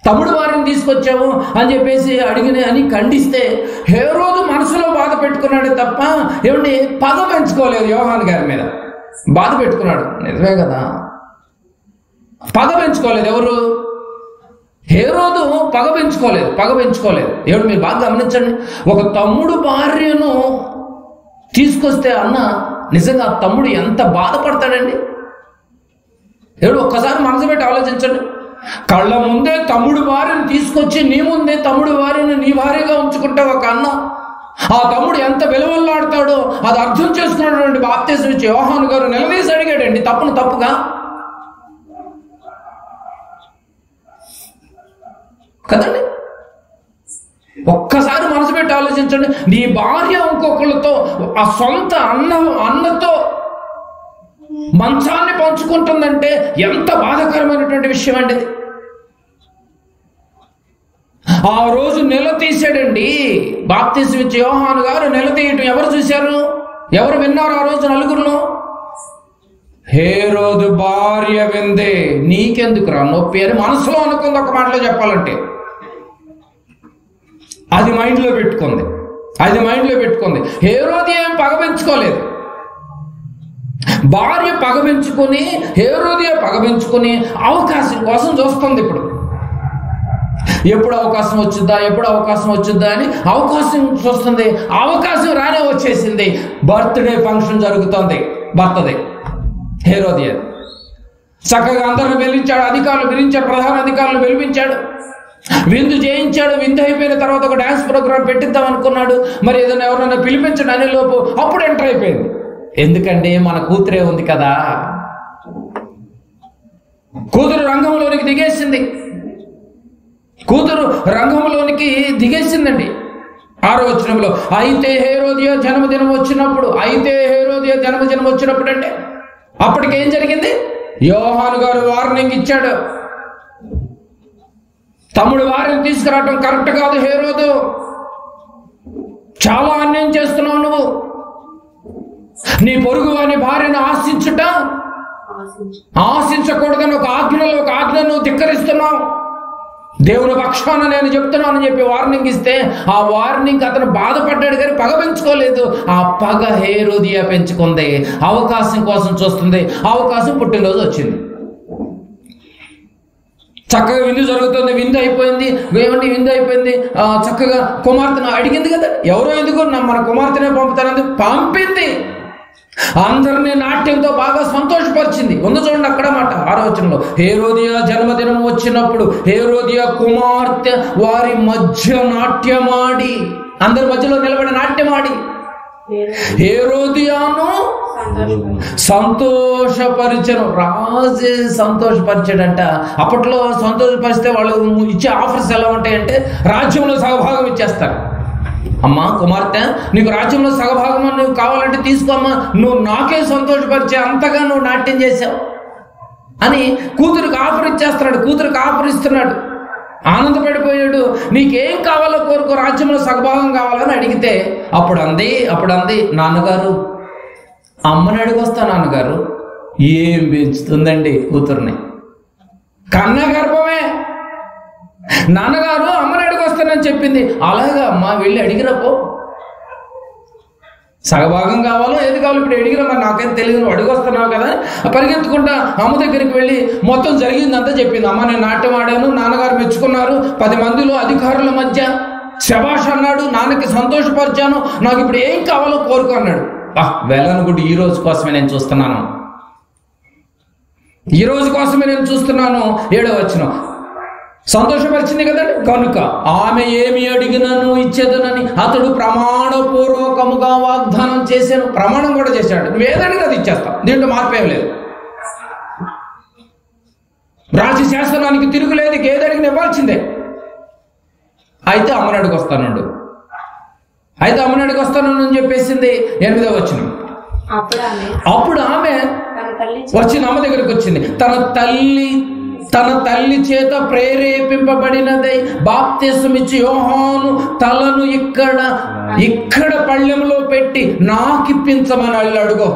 తమ్ముడు వారిని తీసుకొచ్చావు అని చెప్పేసి అని ఖండిస్తే హేరోదు మనసులో బాధ పెట్టుకున్నాడు తప్ప ఏమంటే పగ పెంచుకోలేదు. యోహాను గారి మీద బాధ పెట్టుకున్నాడు, నిజమే కదా, పగ పెంచుకోలేదు. ఎవరు? హేరోదు పగ పెంచుకోలేదు. ఏమిటి మీరు బాగా గమనించండి. ఒక తమ్ముడు భార్యను తీసుకొస్తే అన్న నిజంగా ఆ తమ్ముడు ఎంత బాధపడతాడండి. ఏడు ఒక్కసారి మనసు పెట్టి ఆలోచించండి. కళ్ళ ముందే తమ్ముడు భార్యను తీసుకొచ్చి నీ ముందే తమ్ముడు భార్యను నీ భార్యగా ఉంచుకుంటావు ఒక అన్న, ఆ తమ్ముడు ఎంత విలువల్లాడతాడో అది అర్థం చేసుకున్నాడు. బాప్తిసం ఇచ్చి యోహాను గారు నిలదీసి అడిగాడండి తప్పుగా కదండి. ఒక్కసారి మనసు పెట్టి ఆలోచించండి. నీ భార్య ఇంకొకళ్ళతో ఆ సొంత అన్నతో మంచాన్ని పంచుకుంటుందంటే ఎంత బాధాకరమైనటువంటి విషయం అండి. ఆ రోజు నిలదీశాడండి బాప్తిసం ఇచ్చే యోహాను గారు. నిలదీయటం ఎవరు చూశారు? ఎవరు విన్నారు ఆ రోజు నలుగురులో? హేరోదు భార్య విందే. నీకెందుకు రా నొప్పి అని మనసులో అనుకుంది. ఒక మాటలో చెప్పాలంటే అది మైండ్లో పెట్టుకుంది. హేరోది ఏం పగ పెంచుకోలేదు. భార్య పగ పెంచుకొని, హేరోదియా పగ పెంచుకొని అవకాశం కోసం చూస్తుంది. ఎప్పుడు అవకాశం వచ్చిద్దా అని అవకాశం చూస్తుంది. అవకాశం రానే వచ్చేసింది. బర్త్డే ఫంక్షన్ జరుగుతుంది భర్తది. హేరోదియా చక్కగా అందరిని పిలిపించాడు, అధికారులు పిలిపించాడు, ప్రధాన అధికారులు పిలిపించాడు, విందు చేయించాడు. విందు అయిపోయిన తర్వాత ఒక డాన్స్ ప్రోగ్రాం పెట్టిద్దాం అనుకున్నాడు. మరి ఏదైనా ఎవరైనా పిలిపించండి అనే లోపు అప్పుడు ఎంటర్ అయిపోయింది. ఎందుకంటే మన కూతురే ఉంది కదా. కూతురు రంగంలోనికి దిగేసిందండి. 6వ వచనంలో అయితే హేరోదియా జన్మదినం వచ్చినప్పుడు అంటే అప్పటికేం జరిగింది? యోహాను గారు వార్నింగ్ ఇచ్చాడు. తమ్ముడు వారిని తీసుకురావటం కరెక్ట్ కాదు హేరోదు, చాలా అన్యాయం చేస్తున్నావు నువ్వు. నీ పొరుగు వాని భార్యను ఆశించకూడదని ఒక ఆజ్ఞను ధిక్కరిస్తున్నావు. దేవుని పక్షాన నేను చెప్తున్నానని చెప్పి వార్నింగ్ ఇస్తే ఆ వార్నింగ్ అతను బాధపడ్డాడు కానీ పగ పెంచుకోలేదు. ఆ పగ హేరోదియా పెంచుకుంది. అవకాశం కోసం చూస్తుంది. అవకాశం పుట్టినరోజు వచ్చింది. చక్కగా విందు జరుగుతుంది. విందు అయిపోయింది. చక్కగా కుమార్తెను అడిగింది కదా. ఎవరో ఎందుకు మన కుమార్తెనే పంపింది. అందరినీ నాట్యంతో బాగా సంతోషపరిచింది. చూడండి అక్కడ మాట 6వ వచనంలో హేరోదియా జన్మదినం వచ్చినప్పుడు హేరోదియా కుమార్తె వారి మధ్య నాట్యమాడి, అందరి మధ్యలో నిలబడి నాట్యమాడి హేరోదియాను సంతోషపరిచను. రాజు సంతోషపరిచాడంట. అప్పట్లో సంతోషపరిస్తే వాళ్ళు ఇచ్చే ఆఫర్స్ ఎలా ఉంటాయంటే రాజ్యంలో సగభాగం ఇచ్చేస్తారు. అమ్మా కుమార్తె, నీకు రాజ్యంలో సగభాగం నువ్వు కావాలంటే తీసుకోమ్మా, నువ్వు నాకే సంతోషపరిచే అంతగా నువ్వు నాట్యం చేశావు అని కూతురికి ఆఫర్ ఇస్తున్నాడు. ఆనందపడిపోయాడు. నీకేం కావాలో కోరుకో, రాజ్యంలో సగభాగం కావాలని అడిగితే అప్పుడు అంది నాన్నగారు, అమ్మని అడిగొస్తా నాన్నగారు. ఏం పెంచుతుందండి కూతుర్ని, కన్న గర్భమే. నాన్నగారు అమ్మని అడిగొస్తానని చెప్పింది. అలాగా అమ్మా, వెళ్ళి అడిగిరపో. సగభాగం కావాలో ఏది కావాలో ఇప్పుడు అడిగిరా, మరి నాకేం తెలియదు, నువ్వు అడిగొస్తున్నావు కదా. పరిగెత్తుకుంటా అమ్మ దగ్గరికి వెళ్ళి మొత్తం జరిగిందంతా చెప్పింది. అమ్మ నేను నాట్యం ఆడాను, నాన్నగారు మెచ్చుకున్నారు, 10 మందిలో అధికారుల మధ్య శభాష్ అన్నాడు, నాన్నకి సంతోషపరిచాను, నాకు ఇప్పుడు ఏం కావాలో కోరుకో అన్నాడు. వెళ్ళను గుడ్డి, ఈ రోజు కోసమే నేను చూస్తున్నాను. 7వ వచనం సంతోషపరిచింది కదండి. కనుక ఆమె ఏమి అడిగినను ఇచ్చేదనని అతడు ప్రమాణపూర్వకముగా వాగ్దానం చేశాను. ప్రమాణం కూడా చేశాడు, నువ్వేదడిగినా అది ఇచ్చేస్తాం, దీంట్లో మార్పేం లేదు. రాజశాసనానికి తిరుగులేదు, ఏదడిగిన ఇవ్వాల్సిందే. అయితే అమ్మనాడికి వస్తానండు, అయితే అమ్మనాడికి వస్తాను అని చెప్పేసింది. 8వ వచనం. అప్పుడు ఆమె వచ్చింది, అమ్మ దగ్గరికి వచ్చింది. తన తల్లి చేత ప్రేరేపింపబడినదై బాప్తిసమిచ్చి యోహాను తలను ఇక్కడ పళ్ళెంలో పెట్టి నాకిప్పించమని అడుగో.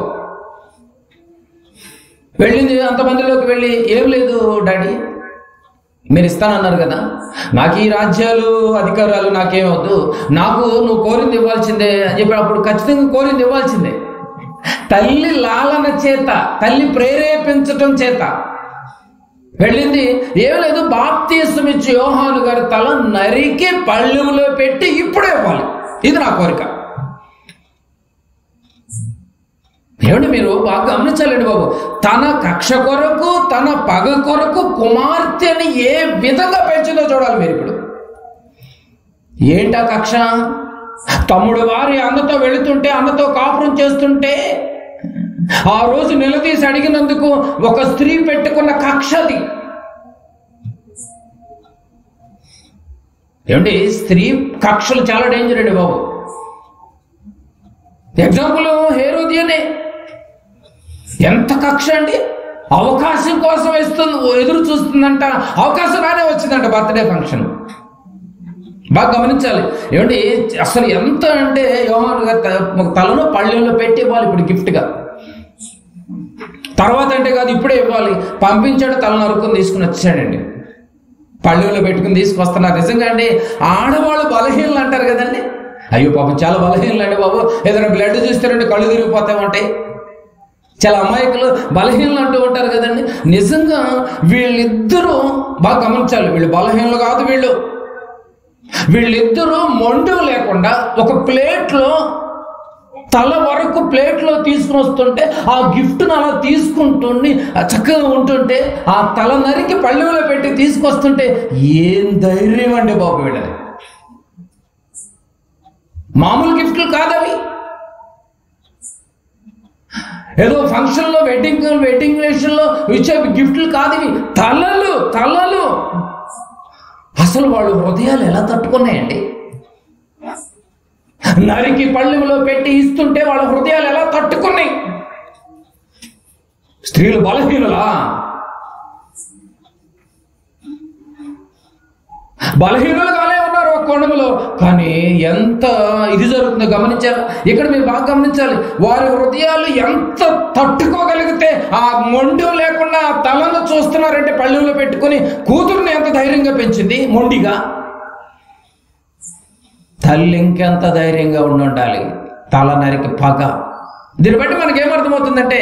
వెళ్ళింది, అంతమందిలోకి వెళ్ళి, ఏం లేదు డాడీ, మీరు ఇస్తానన్నారు కదా, నాకు ఈ రాజ్యాలు అధికారాలు నాకేమవద్దు, నాకు నువ్వు కోరింది ఇవ్వాల్సిందే అని చెప్పి అప్పుడు ఖచ్చితంగా కోరింది ఇవ్వాల్సిందే. తల్లి లాలన చేత, తల్లి ప్రేరేపించటం చేత వెళ్ళింది. ఏం లేదు, బాప్తిసమిచ్చి యోహాను గారి తల నరికి పళ్ళెంలో పెట్టి ఇప్పుడే ఇవ్వాలి, ఇది నా కోరిక. ఏమండి, మీరు బాగా గమనించాలండి బాబు. తన కక్ష కొరకు, తన పగ కొరకు కుమార్తెని ఏ విధంగా పెంచిందో చూడాలి మీరు ఇప్పుడు. ఏంటా కక్ష? తమ్ముడు వారి అన్నతో వెళుతుంటే, అన్నతో కాపురం చేస్తుంటే ఆ రోజు నిలదీసి అడిగినందుకు ఒక స్త్రీ పెట్టుకున్న కక్షది. ఏమండి, స్త్రీ కక్షలు చాలా డేంజర్ అండి బాబు. ఎగ్జాంపుల్ హేరోదియనే. ఎంత కక్ష అండి, అవకాశం కోసం ఎదురు చూస్తుందంట. అవకాశం రానే వచ్చిందంట, బర్త్డే ఫంక్షన్. బాగా గమనించాలి. ఏమండి, అసలు ఎంత అంటే యోహాను గారి తలను పళ్ళెంలో పెట్టి ఇవ్వాలి ఇప్పుడు గిఫ్ట్గా. తర్వాత అంటే కాదు, ఇప్పుడే ఇవ్వాలి. పంపించాడు, తల నరుకుని తీసుకుని వచ్చాడండి, పళ్ళెంలో పెట్టుకుని తీసుకొస్తున్నారు. నిజంగా అండి, ఆడవాళ్ళు బలహీనలు అంటారు కదండి. అయ్యో పాపం చాలా బలహీనలు అండి బాబు. ఏదైనా బ్లడ్ చూస్తారంటే కళ్ళు తిరిగిపోతా ఉంటాయి. చాలా అమాయకులు బలహీనలు అంటూ ఉంటారు కదండి. నిజంగా వీళ్ళిద్దరూ బాగా గమనించాలి, వీళ్ళు బలహీనలు కాదు. వీళ్ళిద్దరూ మొండు లేకుండా ఒక ప్లేట్లో తల వరకు ప్లేట్లో తీసుకుని వస్తుంటే, ఆ గిఫ్ట్ను అలా తీసుకుంటుండి చక్కగా ఉంటుంటే, ఆ తల నరికి పళ్ళెంలో పెట్టి తీసుకొస్తుంటే ఏం ధైర్యం అండి బాబు వీళ్ళది. మామూలు గిఫ్ట్లు కాదవి. ఏదో ఫంక్షన్లో వెడ్డింగ్ లో ఇచ్చే గిఫ్ట్లు కాదు ఇవి. తలలు. అసలు వాళ్ళు హృదయాలు ఎలా తట్టుకున్నాయండి? నరికి పళ్ళెంలో పెట్టి ఇస్తుంటే వాళ్ళ హృదయాలు ఎలా తట్టుకున్నాయి? స్త్రీలు బలహీనులా? బలహీనులుగానే ఉన్నారు ఒక కోణంలో. కానీ ఎంత ఇది జరుగుతుందో గమనించారా? ఇక్కడ మీరు బాగా గమనించాలి. వారి హృదయాలు ఎంత తట్టుకోగలిగితే ఆ మొండి లేకుండా ఆ తలను చూస్తున్నారంటే పళ్ళెంలో పెట్టుకుని కూతురుని ఎంత ధైర్యంగా పెంచింది మొండిగా. తల్లి ఇంకెంత ధైర్యంగా ఉండాలి. తల నరికి పగ. దీన్ని బట్టి మనకి ఏమర్థమవుతుందంటే,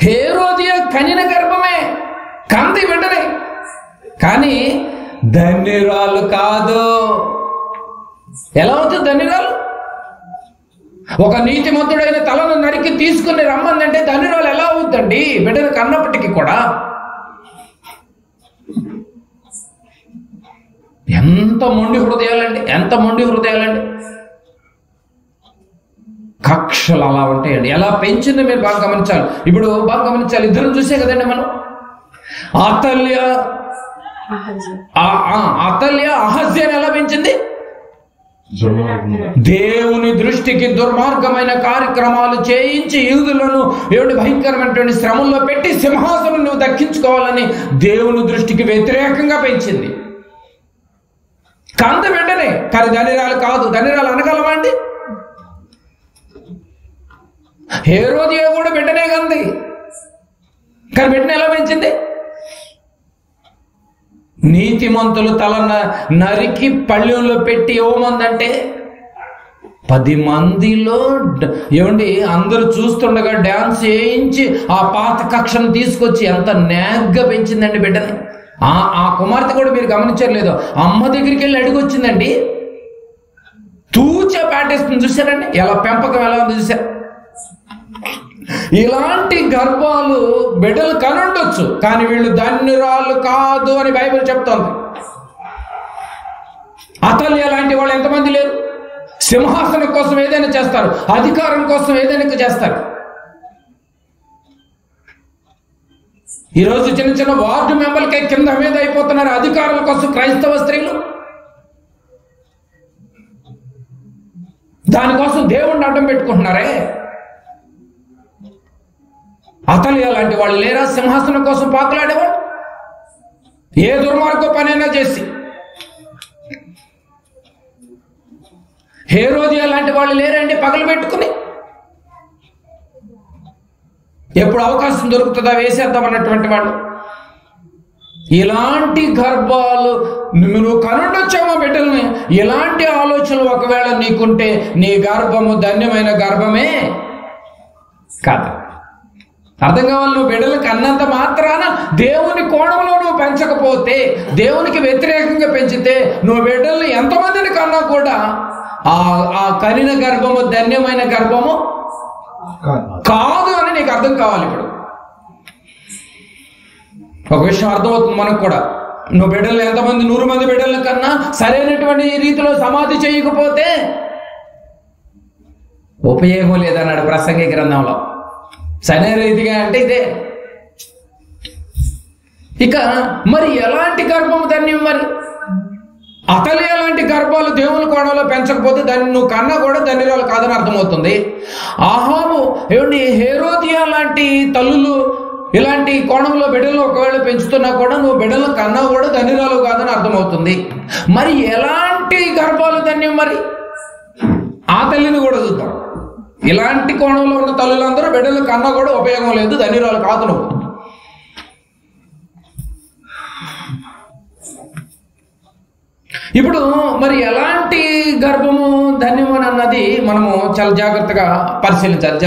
హేరోదియ కనిన గర్భమే, కంది వెంటనే, కానీ ధన్యురాలు కాదు. ఎలా అవుతుంది ధన్యురాలు? ఒక నీతిమంతుడైన తలను నరికి తీసుకుని రమ్మందంటే ధన్యురాలు ఎలా అవుతుందండి? బిడ్డను కన్నప్పటికీ కూడా. ఎంత మొండి హృదయాలండి. కక్షలు అలా ఉంటాయండి. ఎలా పెంచిందో మీరు బాగా గమనించాలి. ఇప్పుడు బాగా గమనించాలి, ఇద్దరు చూసే కదండి మనం. అతల్య అహజ్యాన్ని ఎలా పెంచింది? దేవుని దృష్టికి దుర్మార్గమైన కార్యక్రమాలు చేయించి యూదులను భయంకరమైనటువంటి శ్రమంలో పెట్టి సింహాసనం నువ్వు దక్కించుకోవాలని దేవుని దృష్టికి వ్యతిరేకంగా పెంచింది. కంద వెంటనే, కానీ ధనిరాలు కాదు. ధనిరాలు అనగలమా అండి? హేరోదియ కూడా వెంటనే కంది, కానీ వెంటనే ఎలా పెంచింది? నీతిమంతులు తల నరికి పళ్ళెంలో పెట్టి ఇవ్వమందంటే 10 మందిలో అందరూ చూస్తుండగా డాన్స్ చేయించి ఆ పాత కక్షను తీసుకొచ్చి ఎంత నేగ్గా పెంచిందండి బిడ్డని. ఆ కుమార్తె కూడా మీరు గమనించలేదు, అమ్మ దగ్గరికి వెళ్ళి అడిగొచ్చిందండి. తూచా పాటేస్తుంది. చూసారండి ఎలా పెంపకం ఎలా ఉంది? చూసారు? ఇలాంటి గర్భాలు బిడ్డలు కనుండొచ్చు, కానీ వీళ్ళు ధన్యురాలు కాదు అని బైబిల్ చెప్తోంది. అతల్య లాంటి వాళ్ళు ఎంతమంది లేరు? సింహాసనం కోసం ఏదైనా చేస్తారు, అధికారం కోసం ఏదైనా చేస్తారు. ఈరోజు చిన్న చిన్న వార్డు మెంబర్లకే కింద మీద అయిపోతున్నారు అధికారుల కోసం క్రైస్తవ స్త్రీలు. దానికోసం దేవుణ్ణి అడ్డం పెట్టుకుంటున్నారే. అతల్య లాంటి వాళ్ళు లేరా సింహాసనం కోసం పాకులాడేవాళ్ళు? ఏ దుర్మార్గ పనైనా చేసి. హేరోదియా లాంటి వాళ్ళు లేరండి పగలు పెట్టుకుని ఎప్పుడు అవకాశం దొరుకుతుందా వేసేద్దాం అన్నటువంటి వాళ్ళు. ఇలాంటి గర్భాలు నువ్వు కనుండొచ్చామో బిడ్డల్ని. ఇలాంటి ఆలోచనలు ఒకవేళ నీకుంటే నీ గర్భము ధన్యమైన గర్భమే కాదు. అర్థం కావాలి? నువ్వు బిడ్డలు కన్నంత మాత్రాన దేవుని కోణంలో నువ్వు పెంచకపోతే, దేవునికి వ్యతిరేకంగా పెంచితే, నువ్వు బిడ్డల్ని ఎంతమందిని కన్నా కూడా ఆ కనిన గర్భము ధన్యమైన గర్భము కాదు అని నీకు అర్థం కావాలి. ఇప్పుడు ఒక విషయం అర్థమవుతుంది మనకు కూడా. నువ్వు బిడ్డలు ఎంతమంది 100 మంది బిడ్డల కన్నా సరైనటువంటి రీతిలో సమాధి చేయకపోతే ఉపయోగం లేదన్నాడు ప్రసంగి గ్రంథంలో. సరైన రీతిగా అంటే ఇదే. ఇక మరి ఎలాంటి గర్భము ధన్యం? మరి అతల్య లాంటి గర్భాలు దేవుని కోణంలో పెంచకపోతే దాన్ని నువ్వు కన్నా కూడా ధన్యురాలు కాదని అర్థమవుతుంది. ఆహాబు ఏమండి, హేరోదియా లాంటి తల్లులు ఇలాంటి కోణంలో బిడ్డలు ఒకవేళ పెంచుతున్నా కూడా నువ్వు బిడ్డలు కన్నా కూడా ధన్యురాలు కాదని అర్థమవుతుంది. మరి ఎలాంటి గర్భాలు ధన్యం? మరి ఆ తల్లిని కూడా చూద్దాం. ఇలాంటి కోణంలో ఉన్న తల్లులందరూ బిడ్డలు కన్నా కూడా ఉపయోగం లేదు, ధన్యురాలు కాదు నువ్వు. ఇప్పుడు మరి ఎలాంటి గర్భము ధన్యము అన్నది మనము చాలా జాగ్రత్తగా పరిశీలించాలి.